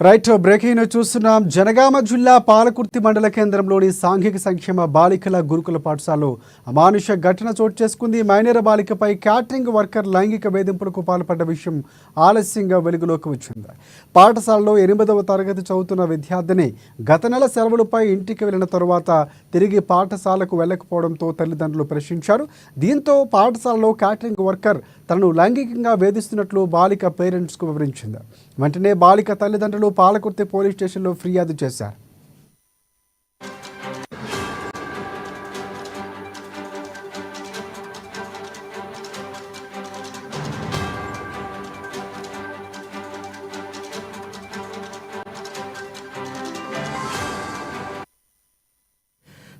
Right breaking news చూస్తున్నాం. జనగామ జిల్లా పాలకుర్తి మండల కేంద్రంలోని సాంఘిక సంక్షేమ బాలికల గురుకుల పాఠశాలలో అమానుష ఘటన చోటు చేసుకుంది. మైనర్ బాలికపై క్యాటరింగ్ వర్కర్ లైంగిక వేధింపులకు పాల్పడ్డ విషయం ఆలస్యంగా వెలుగులోకి వచ్చింది. పాఠశాలలో 8వ తరగతి చదువుతున్న విద్యార్థిని గత నెల సెలవులపై ఇంటికి వెళ్లిన తరువాత తిరిగి పాఠశాలకు వెళ్లకపోవడంతో తల్లిదండ్రులు ప్రశ్నించారు. దీంతో పాఠశాలలో క్యాటరింగ్ వర్కర్ తనను లైంగికంగా వేధిస్తున్నట్లు బాలిక పేరెంట్స్కు వివరించింది. వెంటనే బాలిక తల్లిదండ్రులు పాలకుర్తి పోలీస్ స్టేషన్లో ఫిర్యాదు చేశారు.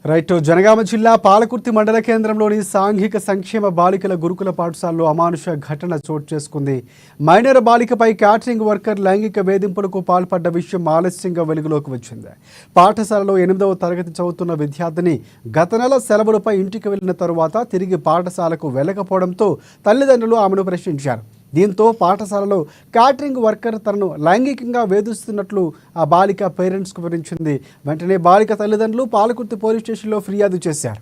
రైట్ జనగామ జిల్లా పాలకుర్తి మండల కేంద్రంలోని సాంఘిక సంక్షేమ బాలికల గురుకుల పాఠశాలలో అమానుష ఘటన చోటు చేసుకుంది. మైనర్ బాలికపై క్యాటరింగ్ వర్కర్ లైంగిక వేధింపులకు పాల్పడ్డ విషయం ఆలస్యంగా వెలుగులోకి వచ్చింది. పాఠశాలలో 8వ తరగతి చదువుతున్న విద్యార్థిని గత నెల సెలవులపై ఇంటికి వెళ్లిన తరువాత తిరిగి పాఠశాలకు వెళ్లకపోవడంతో తల్లిదండ్రులు ఆమెను ప్రశ్నించారు. దీంతో పాఠశాలలో క్యాటరింగ్ వర్కర్ తనను లైంగికంగా వేధిస్తున్నట్లు ఆ బాలిక పేరెంట్స్కు వివరించింది. వెంటనే బాలిక తల్లిదండ్రులు పాలకుర్తి పోలీస్ స్టేషన్లో ఫిర్యాదు చేశారు.